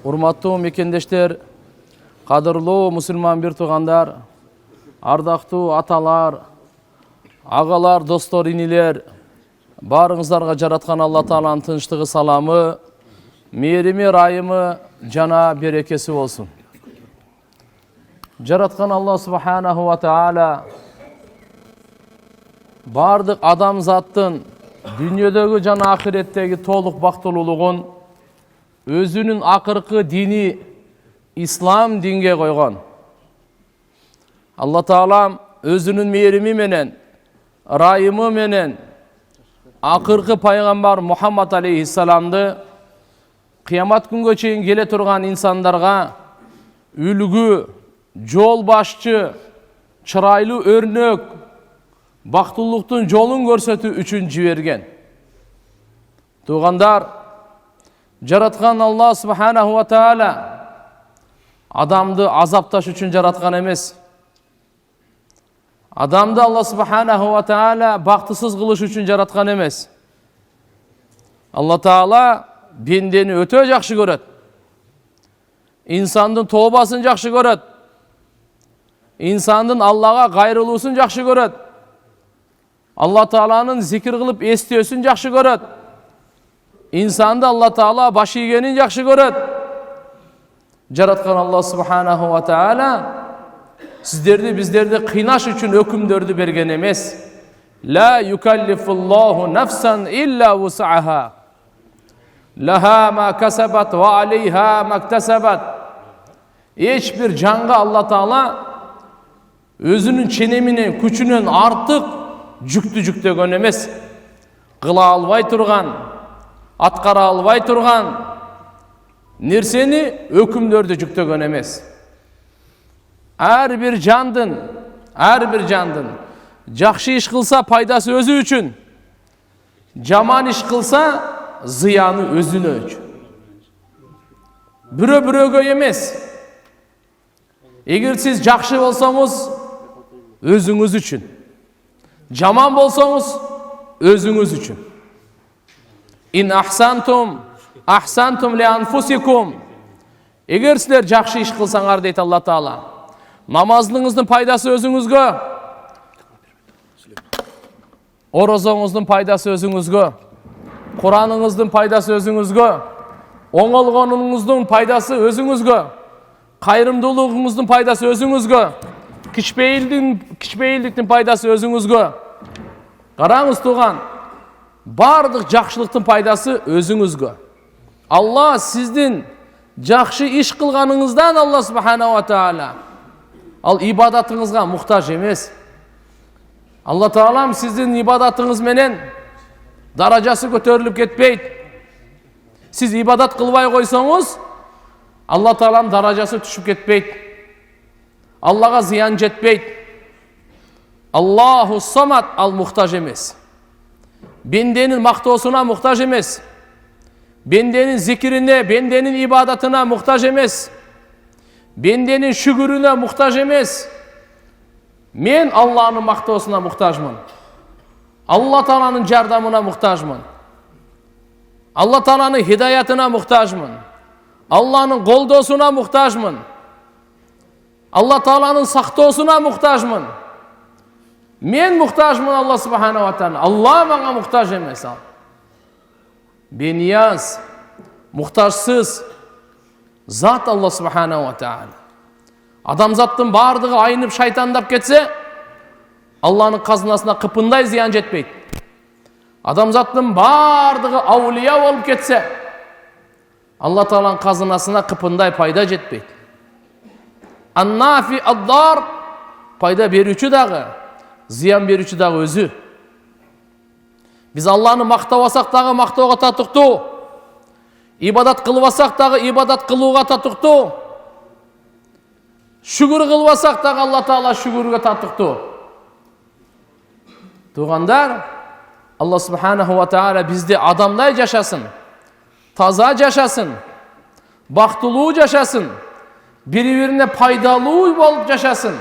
Урматтуу мекендештер, кадырлуу мусулман бир туугандар, ардактуу аталар, агалар, достор, инилер, баарыңыздарга жараткан Алла Тааланын тынчтыгы, саламы, мээрими, райымы жана берекеси болсун. Жараткан Алла Субханаху ва Таала бардык адамзаттын дүйнөдөгү жана ахиреттеги толук бактылуулугун өзүнүн акыркы дини ислам динге койгон. Алла Таалам өзүнүн мээрими менен, райымы менен акыркы пайгамбар Мухаммад алейхиссаламды кыямат күнгө чейин келе турган инсандарга үлгү, жол башчы, чырайлуу өрнөк, бактылуулуктун жолун көрсөтүү үчүн жиберген. Туугандар, жараткан Алла Субханаху ва Таала адамды азапташ үчүн жараткан эмес. Адамды Алла Субханаху ва Таала бактысыз кылыш үчүн жараткан эмес. Алла Таала бендени өтө жакшы көрөт. Инсандын тообасын жакшы көрөт. Инсандын Аллага кайрылуусун жакшы көрөт. Алла Тааланын зикир кылып эстөөсүн жакшы көрөт. İnsandı Allah Taala başı igенин жакшы көрөт. Жараткан Алла Субханаху ва Таала сиздерди, биздерди кыйнаш үчүн өкүмдөрдү берген эмес. Ла юкаллифуллаху нафсан илля вус'аха. Лаха ма касабат ва алейха мактасабат. Эч бир жанга Алла Таала өзүнүн ченеминен, күчүнөн артык жүктү жүктөгөн эмес. Кыла албай турган, аткара албай турган нерсени өкүмдөрдү жүктөгөн эмес. Ар бир жандын жакшы иш кылса пайдасы өзү үчүн, жаман иш кылса зыяны өзүнө үчүн. Бирөө-бирөөгө эмес. Эгер сиз жакшы болсоңуз өзүңүз үчүн, жаман болсоңуз өзүңүз үчүн. İn ahsantum li anfusikum. Егер силер жакшы иш кылсаңар дейт Алла Таала, намазыңыздын пайдасы өзүңүзгө, орозоңуздун пайдасы өзүңүзгө, Кураныңыздын пайдасы өзүңүзгө, оңолгонуңуздун пайдасы өзүңүзгө, кайрымдуулугуңуздун пайдасы өзүңүзгө, кичпейилдиктин пайдасы өзүңүзгө. Караңыз тууган, бардык жакшылыктын пайдасы өзүңүзгө. Алла сиздин жакшы иш кылганыңыздан Алла Субханаху ва Таала ал ибадатыңызга муктаж эмес. Алла Таалам сиздин ибадатыңыз менен даражасы көтөрүлүп кетпейт. Сиз ибадат кылбай койсоңуз, Алла Таалам даражасы түшүп кетпейт. Аллага зыян жетпейт. Аллаху самад ал муктаж эмес. Бенденин мактоосуна муктаж эмес. Бенденин зикирине, бенденин ибадатына муктаж эмес. Бенденин шүгүрүнө муктаж эмес. Мен Алланын мактоосуна муктажмын. Алла Тааланын жардамына муктажмын. Алла Тааланын хидаятына муктажмын. Алланын колдоосуна муктажмын. Алла Тааланын сактоосуна муктажмын. Мен муктажмын Алла Субханаху ва Таала. Алла мага муктаж эмес ал. Бенияз, муктажсыз зат Алла Субханаху ва Таала. Адамзаттын бардыгы айнып шайтандап кетсе, Алланын казынасына кыпындай зыян жетпейт. Адамзаттын бардыгы аулия болуп кетсе, Алла Тааланын казынасына кыпындай пайда жетпейт. Аннафи аддар, пайда берүүчү дагы, зыян берүүчү дагы өзү. Биз Алланы мактабасак дагы мактоого татыктуу, ибадат кылбасак дагы ибадат кылууга татыктуу, шүгүр кылбасак дагы Алла Таала шүгүргө татыктуу. Туугандар, Алла Субханаху ва Таала бизди адамдай жашасын, таза жашасын, бактылуу жашасын, бири-бирине пайдалуу болуп жашасын,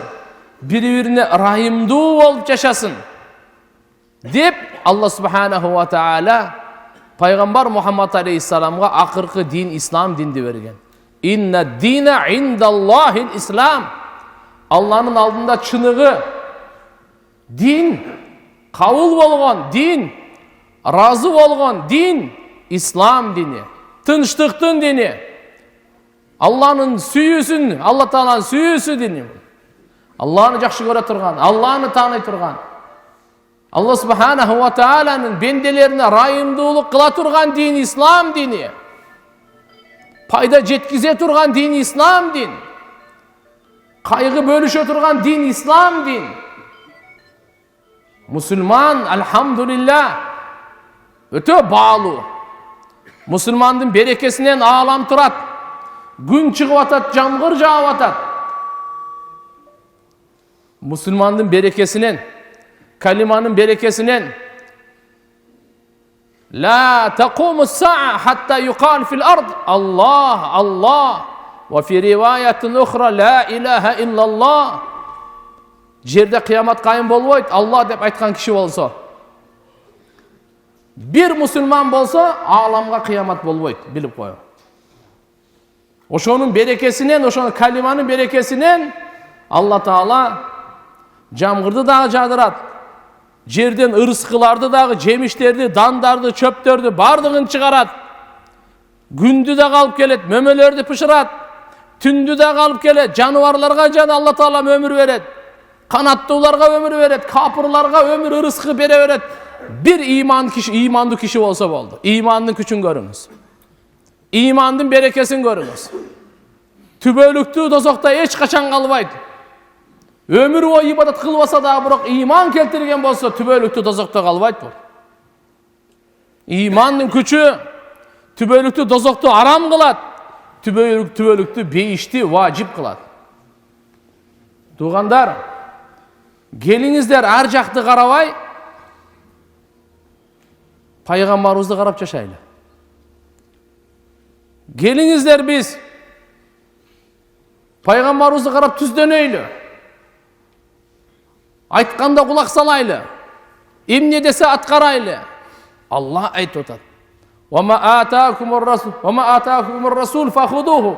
бири-бирине райымдуу болуп жашасын деп Алла Субханаху ва Таала пайгамбар Мухаммад алейхиссаламга акыркы дин ислам динди берген. İnne dine indallahil İslam. Allah'ın aldığında çınığı, din, kabul bolğan din, razı bolğan din, İslam dini, tınçlıktın dini. Allah'ın süyüsün, Allah Taala'nın süyüsü dini. Allah'ını jakşı göre turgan, Allah'ını tanıy turgan. Allah Subhanahu wa Taala'nın bendelerine rayımdуулuk kıla turgan din İslam dini. Payda jetkize turgan din İslam din. Kaygı bölüşe turgan din İslam din. Müslüman elhamdülillah öte bağlı. Müslümandın berekesinden ağlam turat. Gün çıkıp atat, jamgır jağıp atat. Müslümandın berekesinden, kalimanın berekesinden la taqumus sa'a hatta yuqal fil ard Allah Allah ve fi rivayetin ukhra la ilahe illallah. Jerde kıyamat kayım bolboyt Allah dep aytkan kişi bolsa. Bir Müslüman bolsa alamga kıyamat bolboyt, bilip koyun. Oşonun berekesinden, oşonun kalimanın berekesinden Allah Taala jamgırdı dagı jağdırat. Жерден ырыскыларды дагы, жемиштерди, дандарды, чөптөрдү бардыгын чыгарат. Күндү да калып келет, мөмөлөрдү пышырат. Түндү да калып келет, жаныбарларга жана Алла Таала өмүр берет. Канаттууларга өмүр берет, капырларга өмүр ырыскы бере берет. Bir imanlı kişi olsa boldu. İmanın küçün görünüz. İmanın berekesini görünüz. Tübölüktü dozokta hiç kaçan kalbaydı. Ömür o ibadat kılbasa da bırak iman keltirgen bolsa tübölüktü dozokta kalbaydı bu. İmanın küçü tübölüktü dozokta aram kılat. Tübölüktü beyişti vacip kılat. Tuğandar, gelinizler ar jaktı karabay, Peygamberimizni qarab yaşaylı. Gelinizler biz Peygamberimizni qarab tüzdönöylü. Aytkanda kulak salaylı. Emne dese atkaraylı. Allah ayt otat. وَمَا آتَاكُمُ الرَّسُولُ فَخُذُوهُ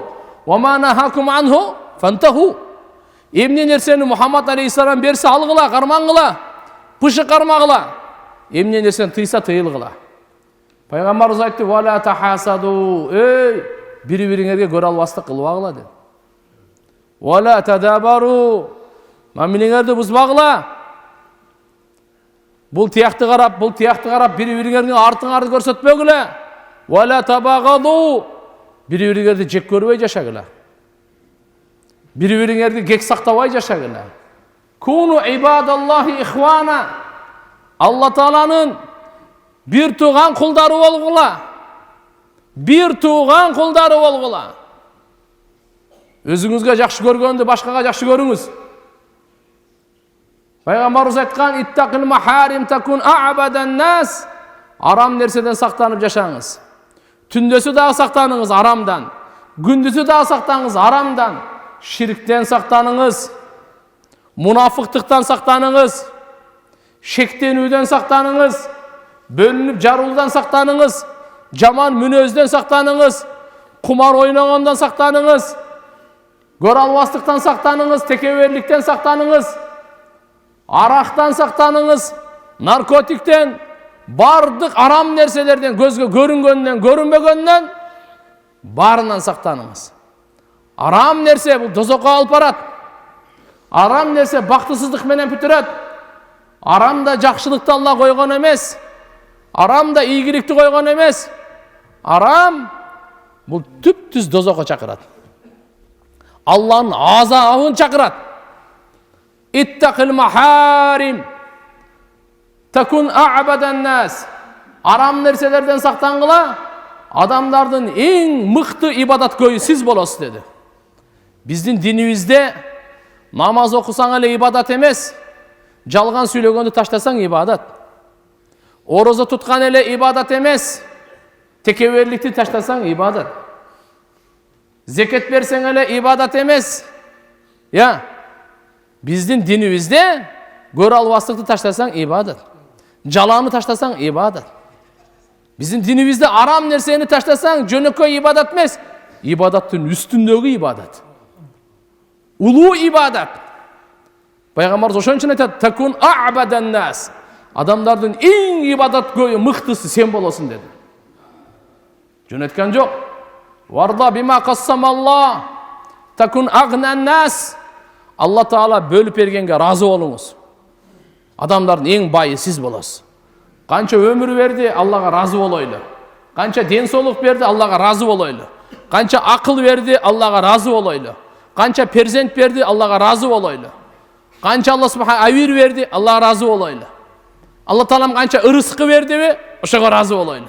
وَمَا نَهَاكُمْ عَنْهُ فَانْتَهُوا. Emne nerseni Muhammed Aleyhisselam berse algıla, karmangıla, pışı karmağıla. Emne nersen tıysa tıyılgıla. Peygamberimiz aytты: "Wala tahasadu." Ey, biri-biriңерге көрө албастык кылбагыла dedi. "Wala tadabaru." Мамилеңерди бузбагыла. Бул тияқты карап, бiri-biriңерге артыңарды көрсөтпөгүлө. "Wala tabagadu." Biri-biriңерди жек көрбөй жашагыла. Biri-biriңерди кек сактабай жашагыла. Kunu ibadallahi ihwana. Allah Taala'nın bir tuğan kuldarı olgula. Bir tuğan kuldarı olgula. Özüңүзгө жакшы көргөндү башкага жакшы көрүңүз. Peygamberimiz aytkan: "İttaqil maharim takun a'badan nas." Aram nersedен saqtanıp жашаңыз. Түндөсү дагы сактаныңыз арамдан. Күндүсү дагы сактаңыз арамдан. Şirkten saqtanыңыз. Munafıktıktan saqtanыңыз. Şektenүүдөн saqtanыңыз. Bölünüp jaruldan saqtanыңыз. Jaman münözden saqtanыңыз. Kumar oynagandan saqtanыңız. Көрө албастыктан saqtanыңыз, tekeverlikten saqtanыңыз. Araqtan saqtanыңыз, narkotikten, bardыk aram nerselerden, gözgө görüngöндөн, görünbөгөндөн barынан saqtanыңыз. Aram nerse bu dozokko alып barat. Aram nerse baktısızlık menen бүтүрөт. Aram da jakşылыкты Allah koygon emес. Aram da ийгиликти koygon emес. Aram bu tüp-tüz dozokko çakırat. Allah'ın azabını çakırat. İttaqil maharim takun a'badan nas. Aram nerselerden saqtangıla, adamlardın en mıktı ibadat köyü siz bolosuz dedi. Bizdin dinimizde namaz okusan ele ibadat emес. Жалган сүйлөгөндү таштасаң ибадат. Орозо туткан эле ибадат эмес. Текеберликти таштасаң ибадат. Зекет берсең эле ибадат эмес. Я, биздин динибизде көрө албастыкты таштасаң ибадат. Жаланы таштасаң ибадат. Биздин динибизде арам нерсени таштасаң жөнөкөй ибадат эмес. ibadattın üstündögi ibadat. Ulu ibadat. Peygamberimiz oşon için aytadi, takun a'badan nas. Adamlardan en ibadat göğü mıhtısı sen bolasın dedi. Jönetken yok. Varda bima qassamallah. Takun agnan nas. Allah Taala bölüp bergenge razı olunuz. Adamların en bayı siz bolasız. Kança ömür verdi, Allah'a razı olaylı. Kança densoluk verdi, Allah'a razı olaylı. Kança akıl verdi, Allah'a razı olaylı. Kança perzent verdi, Allah'a razı olaylı. Kança Allah subhanahu ayır verdi, Allah'a razı olaylı. Allah Taalam kança ırıskı verdi mi, oşağa razı olaylı.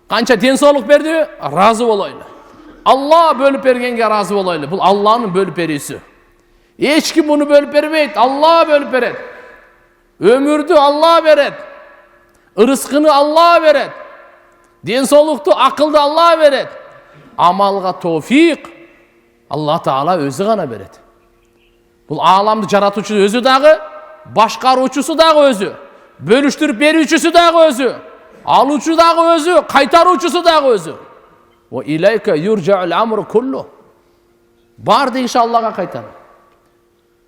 Kança densoluk verdi mi, razı olaylı. Allah bölüp bergenge razı olaylı. Bu Allah'ın bölüp berisi. Hiç kim bunu bölüp bermeydi, Allah bölüp beret. Ömürdü Allah beret. Irıskını Allah veret. Densoluktu, akıldı Allah veret. Amalga tofik Allah Taala özü gana beret. Bu alamdı jaratıcı özü dağı, başkaruçusu dağı özü. Bölüştürüp berүүчүsü dağı özü. Aluçu dağı özü, kaytaruçusu dağı özü. Ve ileyke yurca'ul amru kullu. Bardı inşallah'a kaytar.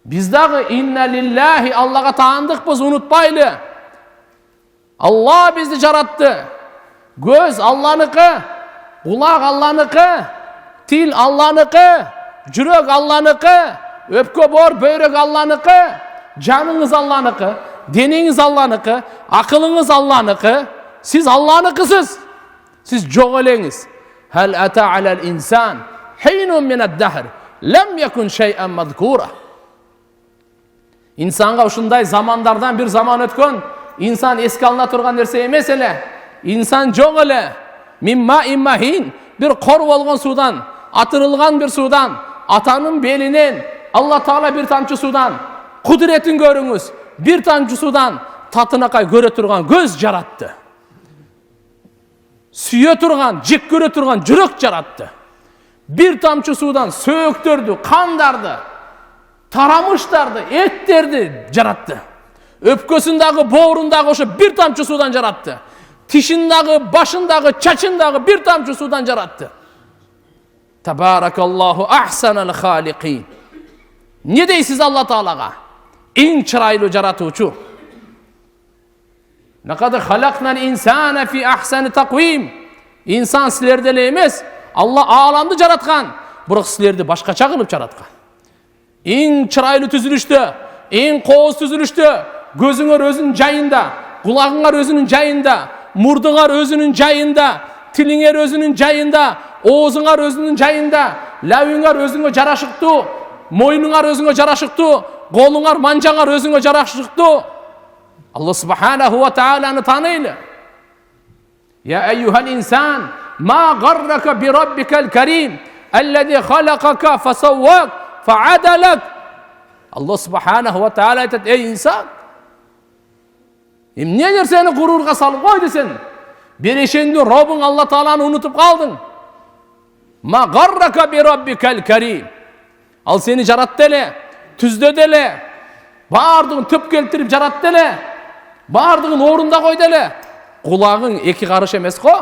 Biz dağı inna lillahi Allah'a taandık biz unutmaylı. Allah bizi jarattı. Göz Allah'nıkı, kulak Allah'nıkı, til Allah'nıkı, jürek Allah'nıkı, öpke bor, böyrek Allah'nıkı, canınız Allah'nıkı, deniniz Allah'nıkı, akılınız Allah'nıkı. Siz Allah'nıkısız. Siz çok eleniz. Hel ata alel insan hinun mined dahr lem yekun şey'en mazkura. İnsanға ушундай zamanlardan bir zaman ötkөн, insan eski alına turgan nerse emes ele. İnsan çok ele. Min ma'in mahin, bir kor bolgon sudan, atırılgan bir sudan, atanın belinden, Allah Taala bir tamçı sudan, kudretin görüңүz, bir tamçı sudan tatınakay göre turgan göz jarattı. Süye turgan, jik göre turgan jürek jarattı. Bir tamçı sudan sööktürdü, kandardı. Taramışlardı, etlerdi, jarattı. Öpkösündagi, boğrundagi oşo bir tamçı sudan jarattı. Tişindagi, başındagi, çaçındagi bir tamçı sudan jarattı. Tabarakallahu ahsanal haliqin. Ne deysiz Allah Taalaga? En çıraylı jaratuvçu. Naqad halaqnal insana fi ahsani taqvim. İnsan sizlerde ele emes, Allah alamdı jaratkan. Biroq sizlerdi başkaça kılıp jaratkan. En çıraylı tüzülüştü, en qoğuz tüzülüştü. Gözüңөр özünün jayında, kulağыңар özünün jayında, murduңар özünün jayında, tiliңер özünün jayında, oğuzуңар özünün jayında, labıңар özüңө jaraşıktı, moynuңар özüңө jaraşıktı, koluңар manjaңар özüңө jaraşıktı. Allah subhanahu wa ta'ala'nı tanıyla. Ya eyyuhal insan, ma garraka bi rabbikel kerim, ellezî halakaka fesavvak, fe'adalak. Allah subhanahu wa ta'ala aytadi, ey insan, emneler seni gururga salıp koydu sen? Bereşendi Rabbin Allah Taala'nı unutup kaldın. Ma garraka bi rabbikel kerim. Al seni jarattı ele, tüzdödü ele, bardığın tüp keltirip jarattı ele, bardığın orunda koydu ele. Kulağın 2 karış emes ko,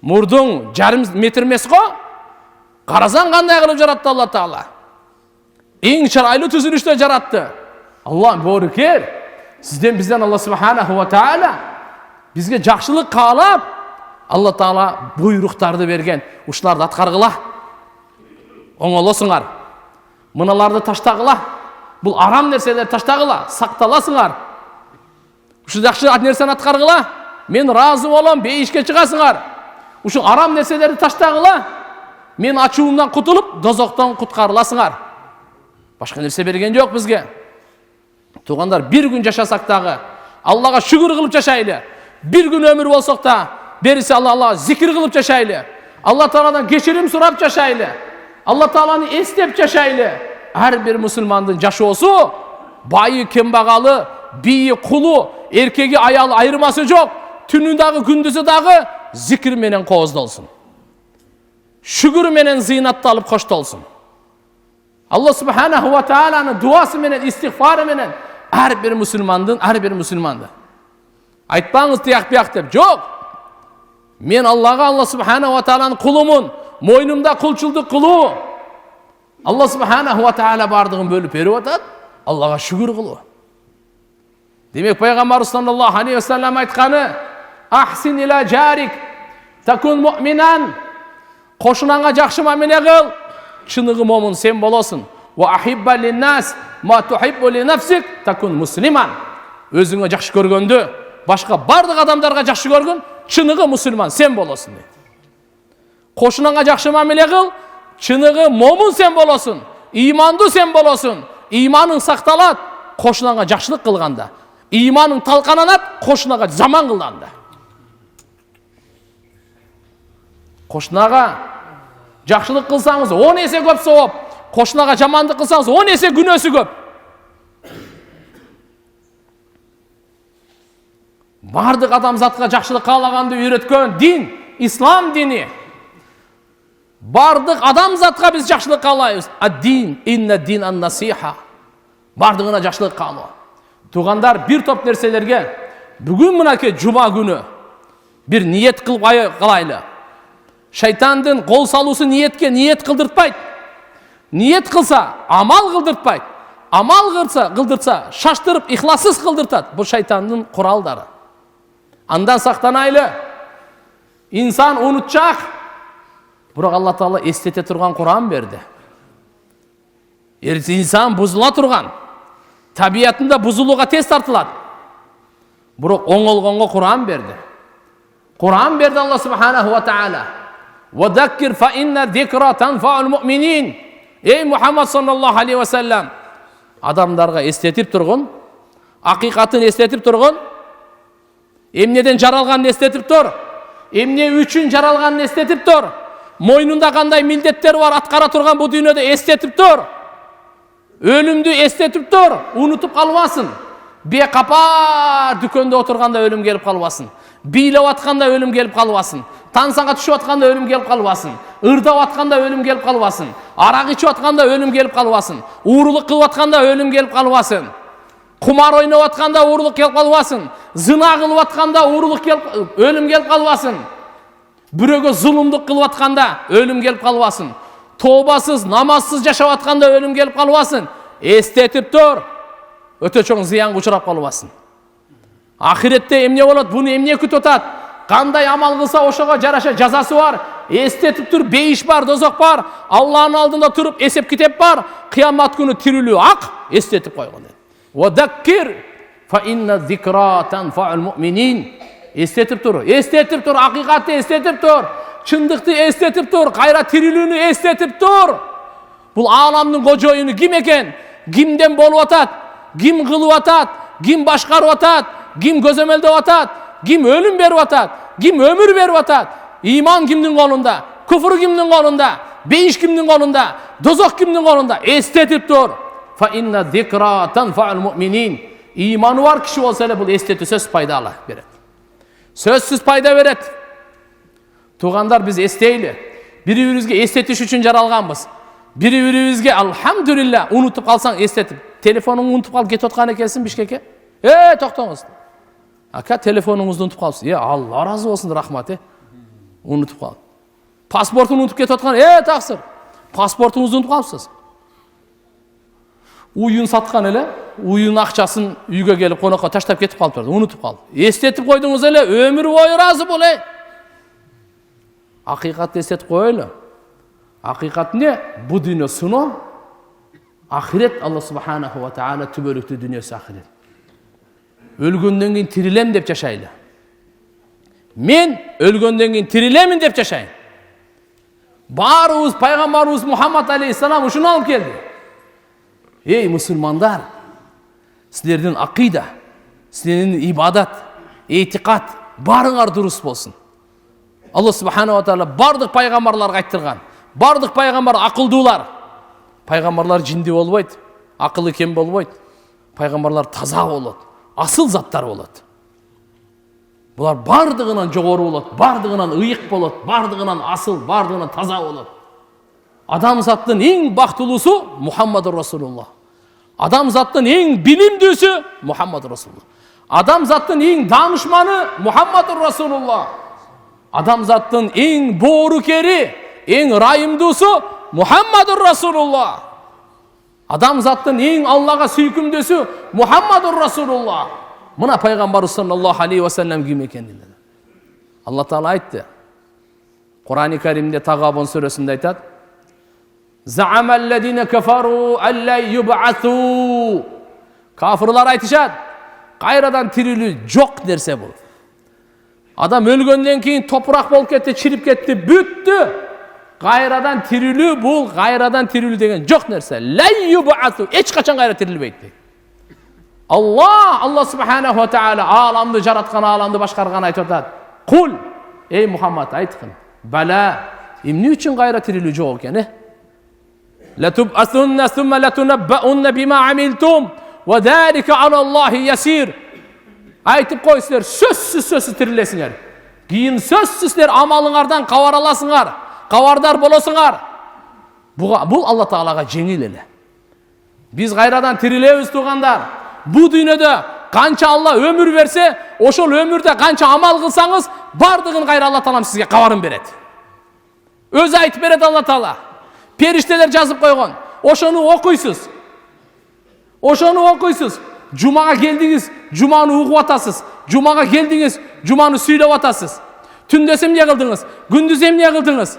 murdun jarım metr emes ko. Karasan kanday kılıp jarattı Allah Taala. En çıraylı tüzülüşte jarattı. Allah boruker. Sizden bizden Allah subhanahu wa ta'ala bizge jakşılık kaalap Allah Taala buyruktарды bergen. Uşulardı atkargıla. Oňolosуңар. Mınalarda taştagıla. Bul aram nerseler taştagıla. Saktalasıңar. Uşu jakşı nerseni atkargıla. Men razı bolam, beyişke çıgasıңar. Uşu aram nerselerdi taştagıla. Men açuğumdan kutulup dozoktan kutkarılasıңar. Başka nerse bergen yok bizge. Tuğanlar bir gün yaşasak dağı Allah'a şükür kılıp yaşaylı. Bir gün ömür olsak da berisi Allah'a zikir kılıp yaşaylı. Allah Taala'dan geçirim sorap yaşaylı. Allah Taala'nı estep yaşaylı. Her bir Müslümandın yaşosu bayı kembagalı, biyi kulu, erkegi ayalı ayırması yok. Tünün dağı gündüzü dağı zikir menen qoğuzda olsun. Şükür menen ziynatta alıp koşta olsun. Allah subhanahu wa ta'ala'nın duası menen, istiğfarı menen her bir Müslümandı. Aytpaňyz tiyak dep. Yok. Men Allah'a Allah subhanahu wa ta'ala'nın kulumun. moynumda kulçulduk kılуу. Allah subhanahu wa ta'ala bardığın bölüp berip atat. Allah'a şükür kılуу. Demek Peygamber sallallahu aleyhi ve sellem aytkanı, ahsin ila jarik takun mu'minan. Koşunanga jakşı mamile kıl. Çınıgı momun sen bolasun. Wa ahibba linnas ma tuhibbu li nafsik takun musliman. Özüňe jakşı görgöndü, başka bardyk adamlarga jakşı görgün, çınıgı musulman sen bolasun dedi. Koşunanga jakşı mamile kıl, çınıgı momun sen bolasun. İmandı sen bolasun. İmanın saktalat, koşunanga jakşılık kılganda. İmanın talkananat, koşunaga zaman kılganda. Koşunaga jakşılık kılsanız 10 есе köp sowap. Koşunaga jamandyk kılsanız 10 есе günösü köp. Bardyk adamzatga jakşılık kalagandy öğretken din, İslam dini. Bardyk adamzatga biz jakşılık kalayız. Ad-din, inne-din an-nasiha. Bardığına jakşılık kaloo. Tuğandar bir top nerselerge bugün mınake cuma günü bir niyet kılıp kalaylı. Şeytandın kol salusu niyetke niyet kıldırtpayt. Niyet kılsa amal kıldırtpayt. Amal kıldırtsa şaştırıp ihlassız kıldırtat. Bu şeytandın kuralları. Andan saktanaylı. İnsan unutacak. Burak Allah Teala estete turgan Kur'an berdi. İnsan buzula turgan. Tabiatında buzuluğa tez tartılat. Burak oңolgongo Kur'an berdi. Kur'an berdi Allah subhanahu wa ta'ala. وَذَكِّرْ فَاِنَّ ذِكْرَ تَنْفَعُ الْمُؤْمِنِينَ. Ey Muhammed sallallahu aleyhi ve sellem. Adamlarga estetip turgun. Hakikatini estetip turgun. Emneden jaralganını estetip tur. Emne üçün jaralganını estetip tur. Moynunda kanday mildetler var atkara turgan bu dünyada estetip tur. Ölümdü estetip tur. Unutup kalmasın. Bir kapar dükönde oturganda ölüm gelip kalmasın. Biylep atkanda ölüm gelip kalmasın. Tansaga düşüp atkanda ölüm gelip kalmasın. Irdap atkanda ölüm gelip kalmasın. Arak içip atkanda ölüm gelip kalmasın. Uğurluk kılıp atkanda ölüm gelip kalmasın. Kumar oynap atkanda uğurluk gelip kalmasın. Zina kılıp atkanda uğurluk gelip ölüm gelip kalmasın. Büröge zulümdük kılıp atkanda ölüm gelip kalmasın. Tobasız, namazsız yaşap atkanda ölüm gelip kalmasın. Estetip tur. Öte çoğun ziyan uçurap kalmasın. Ahirette emne bolat, bunu emne kütüp atat. Kanday amal kılsa oşoga jaraşa jazası var. Estetip tur, beiş var, dozok var. Allah'ın aldında turup esep kitep var. Kıyamat günü tirilүү ak, estetip koygun dedi. وَذَكِّرْ فَاِنَّ ذِكْرَا تَنْفَعُ الْمُؤْمِنِينَ. Estetip tur, estetip tur, hakikati estetip tur. Çındıktı estetip tur, kayra tirilүүnü estetip tur. Bul alamdın koca oyunu kim eken? Kimden bolup atat? Kim kılıp atat? Kim başkarıp atat? Kim gözömeldep atat? Kim ölüm berip atat? Kim ömür berip atat? İman kimdin kolunda? Küfür kimdin kolunda? Beiş kimdin kolunda? Dozok kimdin kolunda? Estetip tur. فَاِنَّ ذِكْرَا تَنْفَعُ الْمُؤْمِنِينَ. İmanı var kişi olsa hele bu esteti söz paydalı beret. Sözsüz payda beret. Tuğandar biz esteyli. Biri-birimizge estetiş üçün jaralganbız. Biri-birimizge elhamdülillah unutup kalsan estetip. Telefonunu unutup kal ketip atkan ekensin Bişkek'e. Toktonguz. Aka telefonunuzu unutup kalsın. Allah razı olsun rahmat. Unutup kal. Pasportunu unutup ketip atkan. Taksir. Pasportunuzu unutup kalsınız. Uyun satkan ele, uyun akçaсын үйgө gelip konakka taştap ketip kalıp turdu, unutup kaldı. Estetip koydunuz ele, ömür boyu razı bol. Hakikatni estetip koyaylı. Hakikat ne? Bu dünya sınav. Ahiret Allah subhanahu wa ta'ala tübölüktü dünyası ahiret. Ölgönden keyin tirilem dep yaşaylı. Men ölgönden keyin tirilemin dep yaşayın. Barыбыз Peygamberimiz Muhammed aleyhisselam uşunu alıp geldi. Ey Müslümanlar, sizlerden akida, sizlerden ibadat, etikat, barıngар durus bolsun. Allah subhanahu wa ta'ala bardık peygamberlarga ayttırgan. Bardık peygamber akıldılar. Peygamberler cindi bolboyt, akıllı kem bolboyt. Peygamberler taza bolot, asıl zatlar bolot. Bular bardığынан jogorу bolot, bardığından ıyık bolot, bardığından asıl, bardığından taza bolot. Adamzattın en baktılısı Muhammedur Resulullah. Adamzattın en bilimdüsü Muhammedur Resulullah. Adamzattın en danışmanı Muhammedur Resulullah. Adamzattın en boğrukeri, eң ырайымдуусу Muhammadur Rasulullah. Адамзаттын ең Аллаға сүйкімдесі Muhammadur Rasulullah. Мына пайғамбарыбыз саллаллаху алейхи ва саллям кім екенін Алла Таала айтты. Құран-ы Каримде Тағабун сүресінде айтады: Za'amalladina kafaru alla yub'athu. Kafirlar айтышады, қайрадан тірілу жоқ дерсе бұл. Адам өлгөнден кейін топырақ болып кетті, чирip кетті, бүтті. Қайрадан тірілу бұл, қайрадан тірілу деген жоқ нәрсе. Ла yub'athu. Ешқашан қайра тірілбейді. Алла субханаху ва тааля аламды жаратқан, аламды башқарған айтып жатады. Құл, ей Мұхаммад айтқын. Бала, эмне үчүн кайра тирилүү жок экен? Латуб'асунна сумма латунаббаунна бима амилтум ва залика алаллахи ясир. Айтып кой силер, сөзсүз тирилесиңер. Кийин сөзсүз силер амалыңардан кабар аласыңар, кабардар болосуңар. Бул Алла Таалага жеңил эле. Биз кайрадан тирилебиз туугандар. Бу дүйнөдө канча Алла өмүр берсе, ошол өмүрдө канча амал кылсаңыз, бардыгын кайра Алла Таалам сизге кабарын берет. Өзү айтып берет Алла Таала. Периштелер жазып койгон. Ошону окуйсуз. Жумага келдиңиз, жуманы угуп атасыз. Жумага келдиңиз, жуманы сүйлөп атасыз. Түндөс эмне кылдыңыз? Күндүз эмне кылдыңыз?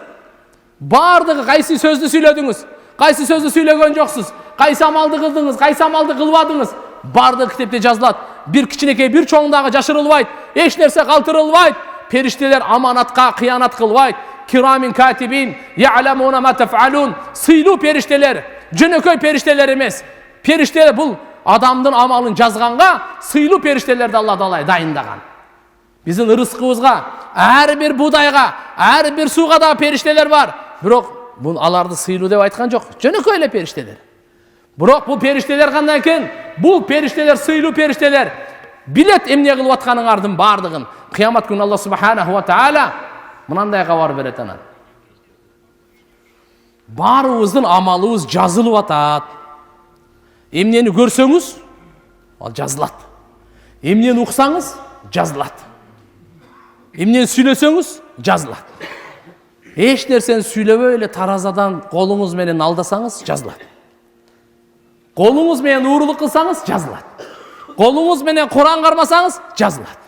Бардыгы кайсы сөздү сүйлөдүңүз? Кайсы сөздү сүйлөгөн жоксуз? Кайсы амалды кылдыңыз? Кайсы амалды кылбадыңыз? Бардыгы китепте жазылат. Бир кичинекей, бир чоңдагы жашырылбайт. Эч нерсе калтырылбайт. Периштелер аманатка кыянат кылбайт. Kiramin katibin ya'lamuna ma tef'alun. Sıylı perişteler, jönököy perişteler emес. Perişteler bul adamdın amalın жазганга sıylı perişteler de Allah Taala dayındagan. Bizim rızkımızga, her bir budayga, her bir suga da perişteler var. Bирок bun alardı sıylı dep aytkan жок. Jönököyle perişteler. Bирок bu perişteler kandan eкен? Bu perişteler sıylı perişteler. Bilet emne kılıp atkanыңардын бардыгын. Kıyamet günü Allah Subhanahu wa Taala мынандай кабар берет анан. Барыбыздын амалыбыз жазылып атат. Эмнени көрсөңүз, ал жазылат. Эмнени уксаңыз, жазылат. Эмнени сүйлөсөңүз, жазылат. Эч нерсени сүйлөбөй эле таразадан колуңуз менен алдасаңыз, жазылат. Колуңуз менен уурулук кылсаңыз, жазылат. Колуңуз менен Куран кармасаңыз, жазылат.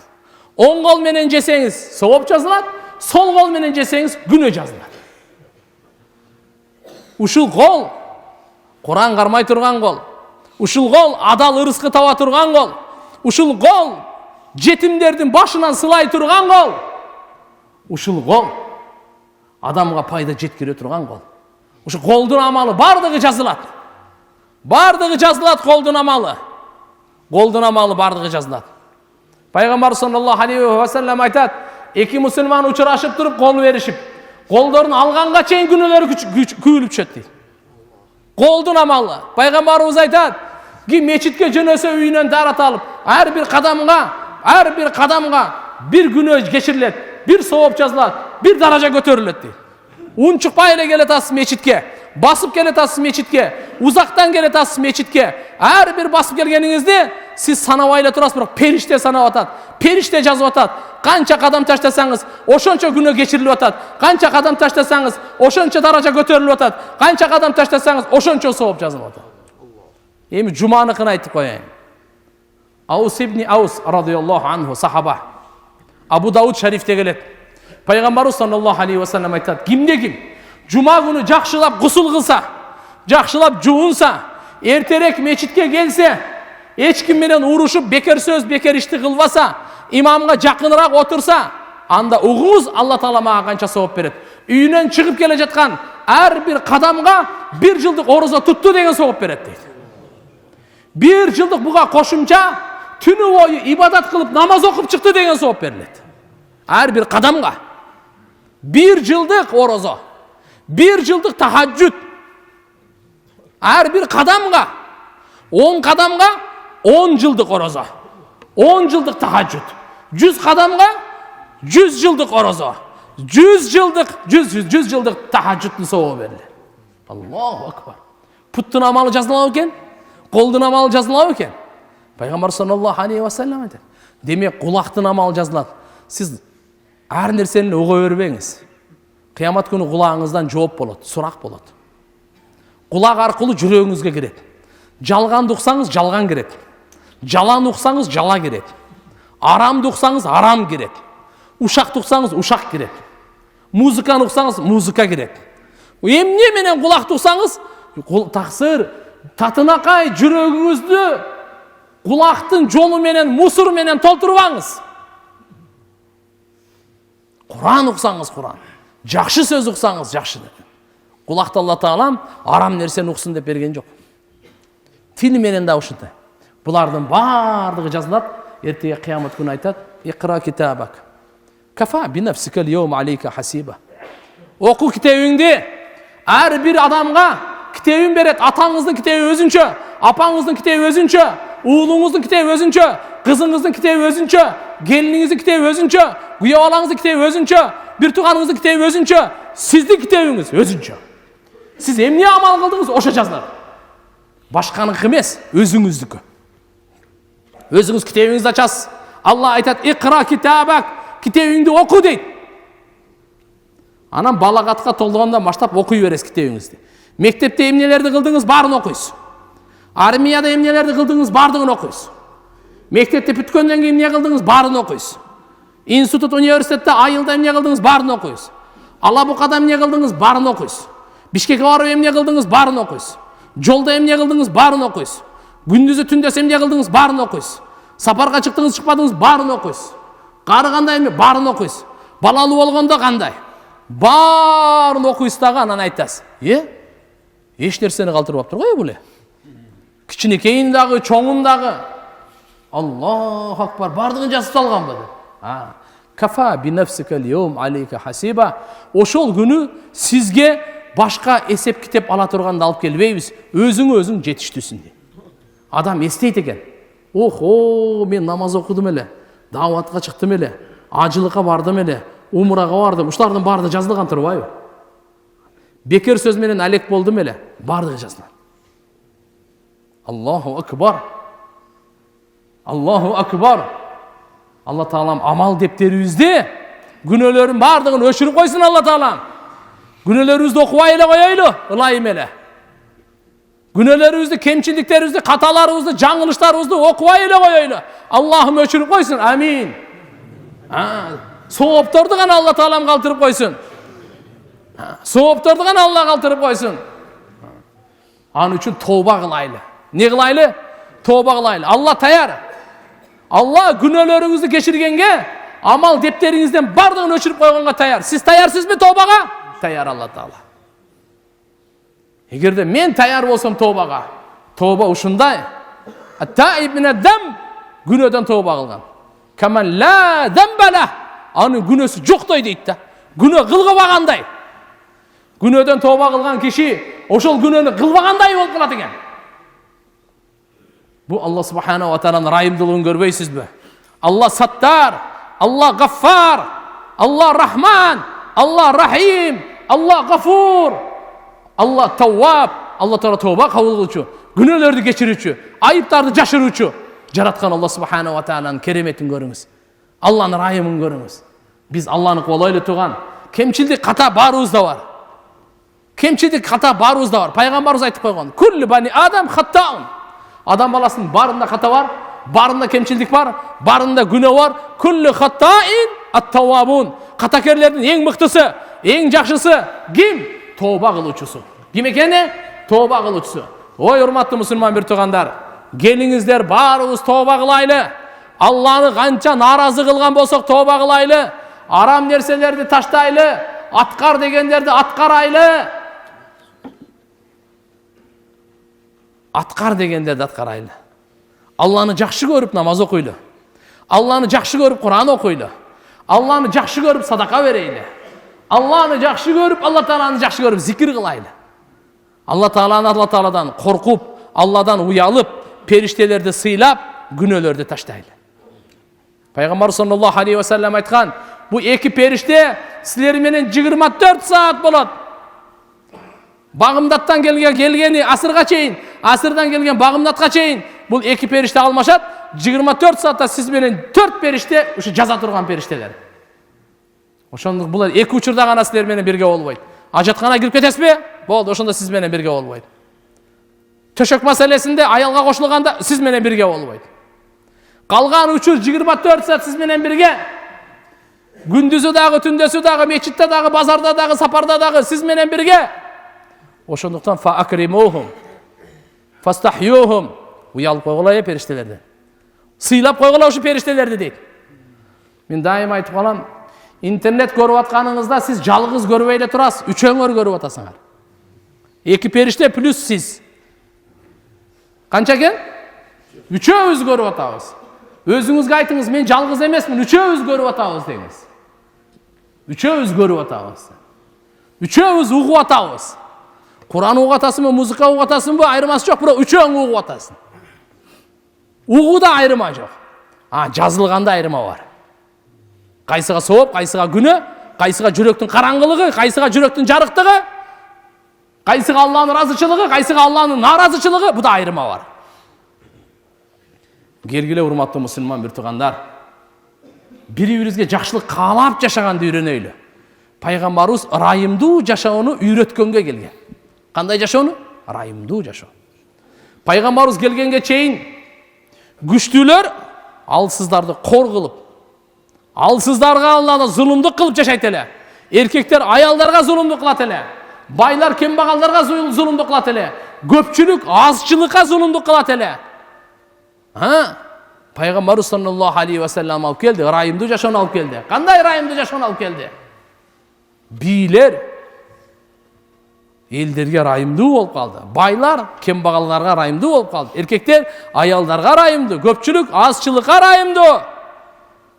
Оң кол менен жесеңиз, сооп жазылат. Sol kol menen jesеңиз күнөө жазылат. Ушул кол Куран кармай турган кол. Ушул кол адал ырыскы таба турган кол. Ушул кол жетимдердин башынан сылай турган кол. Ушул кол адамга пайда жеткире турган кол. Ушул колдун амалы бардыгы жазылат. Бардыгы жазылат колдун амалы. Колдун амалы бардыгы жазылат. Пайгамбар саллаллаху алейхи ва саллям айтат: Эки мусульман учурашып туруп кол беришип, колдорун алганга чейин күнөөлөрү күйүлүп түшөт дейт. Колдун амалы. Пайгамбарыбыз айтат: Ким мечитке жөнөсө үйүнөн тараталып, ар бир кадамга бир күнөө кечирилет, бир сооп жазылат, бир даража көтөрүлөт дейт. Унчукпай эле келет асыз мечитке, басып келет асыз мечитке, узактан келет асыз мечитке. Ар бир басып келгениңизди сиз санабай эле турасыз, бирок периште санап атат, периште жазып атат. Канча кадам таштасаңыз, ошончо күнөө кечирилип атат. Канча кадам таштасаңыз, ошончо даража көтөрүлүп атат. Канча кадам таштасаңыз, ошончо сооп жазылып атат. Эми жуманыкын айтып коеюн. Аус ибн Аус радийаллаху анху сахаба. Абу Дауд шарифте келет. Пайгамбарыбыз саллаллаху алейхи ва саллям айтат: Кимде ким жума күнү жакшылап гусул кылса, жакшылап жуунса, эртерээк мечитке келсе, эч ким менен урушуп, бекер сөз, бекер ишти кылбаса, имамга жакыныраак отурса, анда угуңуз Алла Таала мага канча сооп берет. Үйүнөн чыгып келе жаткан ар бир кадамга 1 жылдык орозо тутту деген сооп берет дейт. 1 жылдык буга кошумча түнү бою ибадат кылып намаз окуп чыкты деген сооп берилет. Ар бир кадамга 1 жылдык орозо, 1 жылдык тахажжуд. Ар бир кадамга 10 кадамга 10 жылдык орозо. 10 жылдык тахажжуд. 100 кадамга 100 жылдык орозо. 100 жылдык тахажжудтун сообу берилет. Аллаху акбар. Puttun amalı жазылабы экен? Колдун амалы жазылабы экен? Пайгамбар саллаллаху алейхи ва саллям айтат: Демек кулактын амалы жазылат. Сиз ар нерсени уга бербеңиз. Kıyamet günü kulağınızdan жооп болот, сурак болот. Kulak arkылуу жүрөгүңүзгө кирет. Жалганды уксаңыз, жалган кирет. Жалан уксаңыз, жала кирет. Арамды уксаңыз, арам кирет. Ушакты уксаңыз, ушак кирет. Музыканы уксаңыз, музыка кирет. Эмне менен кулакты уксаңыз, таксыр, татынакай жүрөгүңүздү кулактын жолу менен, мусур менен толтурбаңыз. Куран уксаңыз, Куран. Жакшы сөз уксаңыз, жакшы деп. Кулакты Алла Таалам арам нерсени уксун деп берген жок. Тил менен да ушундай. Булардын бардыгы жазылат, эртеге кыямат күнү айтат: "Икра китабак. Кафа би нафсика al-yawm alayka hasiba." Оку китебиңди. Ар бир адамга китебин берет. Атаңыздын китеби өзүнчө, апаңыздын китеби өзүнчө, уулуңуздун китеби өзүнчө, кызыңыздын китеби өзүнчө, келиниңиздин китеби өзүнчө, күйөө балаңыздын китеби өзүнчө, бир тууганыңыздын китеби өзүнчө, сиздин китебиңиз өзүнчө. Сиз эмне амал кылдыңыз, ошо жазылат. Башканыкы эмес, өзүңүздүкү. Өзүңүз китебиңизди ачасыз. Алла айтат: "Икра китабак." Китебиңди оку дейт. Анан балагатка толгондон баштап окуй бересиз китебиңизди. Мектепте эмнелерди кылдыңыз, баарын окуйсуз. Армияда эмнелерди кылдыңыз, баардыгын окуйсуз. Мектепте бүткөндөн кийин эмне кылдыңыз, баарын окуйсуз. Институт, университетте айылда эмне кылдыңыз, баарын окуйсуз. Алабукада эмне кылдыңыз, баарын окуйсуз. Бишкекке барып эмне кылдыңыз, баарын окуйсуз. Жолда эмне кылдыңыз, баарын окуйсуз. Күндүзү түндөс эмне кылдыңыз, баарын окуйсуз. Сапарга чыктыңыз, чыкпадыңыз, баарын окуйсуз. Кары кандай эмне, баарын окуйсуз. Балалуу болгондо кандай? Баарын окуйсуз дагы анан айтасыз: Эч нерсени калтырбаптыр го бул. Кичинекейин дагы, чоңун дагы. Аллаху акбар, бардыгын жазып салганбы деп. Кафа би нафсика al-yawm alayka hasiba. Ошол күнү сизге башка эсеп китеп ала турганды алып келбейбиз. Өзүң жетиштүүсүн дейт. Адам эстейт экен. Охо, мен намаз окудум эле, даватка чыктым эле, ажылыкка бардым эле, умрага бардым. Ушулардын баары жазылган турбайбы? Бекер сөз менен алек болдум эле, баардыгы жазылат. Аллаху акбар. Аллаху акбар. Алла Таалам амал дептерибизди, күнөөлөрдүн баардыгын өчүрүп койсун Алла Таалам. Күнөөлөрүбүздү окубай эле коелу, ылайым эле. Күнөөлөрүбүздү, кемчилдиктерибизди, каталарыбызды, жаңылыштарыбызды окубай эле коелу. Аллахым өчүрүп койсун. Амин. Соопторду гана Алла Таалам калтырып койсун. Соопторду гана Алла калтырып койсун. Аны үчүн тооба кылайлы. Не кылайлы? Тооба кылайлы. Алла таяр. Алла күнөөлөрүңүздү кечиргенге, амал дептериңизден бардыгын өчүрүп койгонго таяр. Сиз таярсызбы тообага? Таяр Алла Таала. Эгерде мен таяр болсом тообага, тооба ушундай. Ат-таиб мин-ад-дам, күнөөдөн тооба кылган. Каман ла дамбала, аны күнөөсү жоктой дейт да. Күнөө кылбагандай. Күнөөдөн тооба кылган киши ошол күнөөнү кылбагандай болуп калат экен. Бу Алла субхана ва тааlanın райымдылыгын көрбөйсүзбү? Алла саттар, Алла гаффар, Алла рахман, Алла рахим, Алла гафур, Алла тавваб. Алла Таала тооба кабыл кылчу, күнөөлөрдү кечирүүчү, айыптарды жашыруучу. Жараткан Алла субхана ва тааlanın кереметин көрүңүз. Алланын райымын көрүңүз. Биз Алланы колойлу турган кемчилдик ката баарыбызда бар. Кемчилдик ката баарыбызда бар. Пайгамбарыбыз айтып койгон: "Куллу бани адам хаттаун." Адам баласынын баарында ката бар, баарында кемчилдик бар, баарында күнөө бар. Куллу хаттаин ат-таввабун. Катакерлердин эң мыктысы, эң жакшысы ким? Тооба кылуучусу. Ким экени? Тооба кылуучусу. Ой, урматтуу мусулман бир туугандар, келиңиздер баарыбыз тооба кылайлы. Алланы канча нааразы кылган болсок тооба кылайлы. Арам нерселерди таштайлы. Аткар дегендерди аткарайлы. Аткар дегендерди аткарайлы. Алланы жакшы көрүп намаз окуйлу. Алланы жакшы көрүп Куран окуйлу. Алланы жакшы көрүп садака берейли. Алланы жакшы көрүп, Алла Тааланы жакшы көрүп зикир кылайлы. Алла Тааладан коркуп, Алладан уялып, периштелерди сыйлап, күнөөлөрдү таштайлы. Пайгамбар саллаллаху алейхи ва саллям айткан: "Бу эки периште силер менен 24 саат болот. Багымдаттан келгени асырга чейин, асырдан келген багымдатка чейин бул эки периште алмашат. 24 саатта сиз менен 4 периште ушу жаза турган периштелер." Ошондук булар эки учурда гана силер менен бирге болбойт. Ажаткана кирип кетесизби? Болду, ошондо сиз менен бирге болбойт. Төшөк маселесинде аялга кошулганда сиз менен бирге болбойт. Калган учур 24 саат сиз менен бирге. Күндүзү дагы, түндөсү дагы, мечитте дагы, базарда дагы, сапарда дагы сиз менен бирге. Ошондуктан фа акримухум фастахюхум. Уялып койгула периштелерди. Сыйлап койгула ушу периштелерди дейт. Мен дайым айтып калам, интернет көрүп атканыңызда сиз жалгыз көрбөй эле турасыз, үчөөңөр көрүп атасыңар. Эки периште плюс сиз. Канча экен? Үчөөбүз көрүп атабыз. Өзүңүзгө айтыңыз, мен жалгыз эмесмин, үчөөбүз көрүп атабыз деңиз. Үчөөбүз көрүп атабыз. Үчөөбүз угуп атабыз. Куран угуп атасыңбы, музыка угуп атасыңбы, айырмасы жок, бирок үчөөң угуп атасың. Угууда айырма жок. Жазылганда айырма бар. Кайсыга сооп, кайсыга күнөө, кайсыга жүрөктүн караңгылыгы, кайсыга жүрөктүн жарыктыгы, кайсыга Алланын ыраазычылыгы, кайсыга Алланын нааразычылыгы, буда айырма бар. Келгиле урматтуу мусулман бир туугандар, бири-бирибизге жакшылык каалап жашаганды үйрөнөйлү. Пайгамбарыбыз ырайымдуу жашоону үйрөткөнгө келген. Кандай жашоону? Ырайымдуу жашоо. Пайгамбарыбыз келгенге чейин күчтүүлөр алсыздарды кор кылып, алсыздарга Алланы зулумдук кылып жашайт эле. Эркектер аялдарга зулумдук кылат эле. Байлар кембагалдарга зулумдук кылат эле. Көпчүлүк азчылыкка зулумдук кылат эле. Пайгамбарыбыз саллаллаху алейхи ва саллям алып келди, ырайымдуу жашоону алып келди. Кандай ырайымдуу жашоону алып келди? Бийлер элдерге ырайымдуу болуп калды. Байлар кембагалдарга ырайымдуу болуп калды. Эркектер аялдарга ырайымдуу, көпчүлүк азчылыкка ырайымдуу.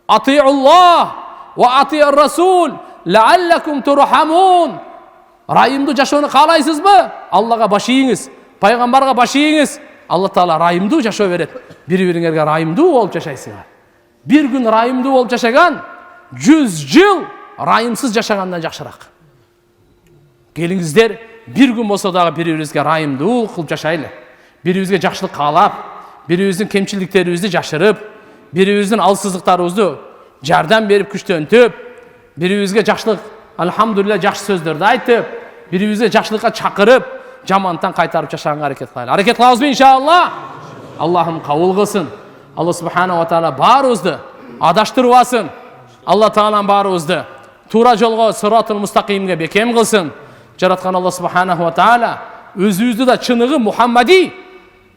Атиуллах ва атиур расул лааллакум турхамун. Ырайымдуу жашоону каалайсызбы? Аллага баш ийиңиз, пайгамбарга баш ийиңиз. Алла Таала ырайымдуу жашоо берет. Бири-бириңерге ырайымдуу болуп жашайсыңар. Бир күн ырайымдуу болуп жашаган 100 жыл ырайымсыз жашагандан жакшыраак. Келиңиздер, бир күн болсо дагы бири-бирибизге ырайымдуу кылып жашайлы. Бири-бирибизге жакшылык каалап, бири-бирибиздин кемчиликтерибизди жашырып, бири-бирибиздин алсыздыктарыбызды жардам берип күчтөнтүп, бири-бирибизге жакшылык, алхамдулилlah жакшы сөздөрдү айтып, бири-бирибизге жакшылыкка чакырып, жамандыктан кайтарып жашаганга аракет кылайлы. Аракет кылабызбы иншалла? Аллахым кабыл кылсын. Алла субханаху ва таала баарыбызды адаштырбасын. Алла таалам баарыбызды туура жолго, сыратул мустакимге бекем кылсын. Жараткан Алла субханаху ва таала өзүбүздү да чыныгы Мухаммади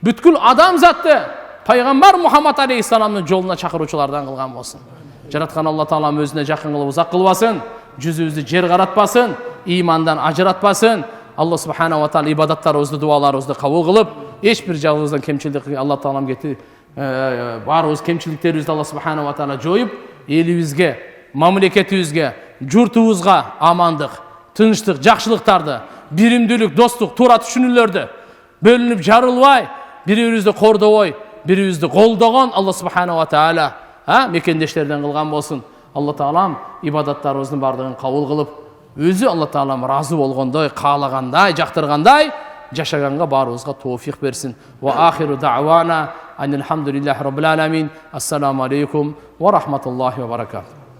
бүткүл адамзатты пайгамбар Мухаммад алейхиссаламдын жолуна чакыруучулардан кылган болсун. Жараткан Алла таалам өзүнө жакын кылып узак кылбасын, жүзүбүздү жер каратпасын, имандан ажыратпасын. Алла субханаху ва таала ибадаттарыбызды, дуаларыбызды кабыл кылып, эч бир жагыбыздан кемчилик Алла таалам баарыбыз кемчиликтерибизди Алла субханаху ва таала жоюп, элибизге, мамлекетибизге, журтубузга амандык, тынчтык, жакшылыктарды, биримдүүлүк, достук, туура түшүнүүлөрдү бөлүнүп жарылбай, бири-бирибизди кордобой, бири-бирибизди колдогон Алла субханаху ва таала мекендештерден кылган болсун. Алла таалам ибадаттарыбыздын бардыгын кабыл кылып, өзү Алла таалам разы болгондой, каалагандай, жактыргандай жашаганга баарыбызга тоофик берсин. Ва ахиру да'вана анилхамдулиллахи раббил аламин. Ассаламу алейкум ва рахматуллахи ва баракатух.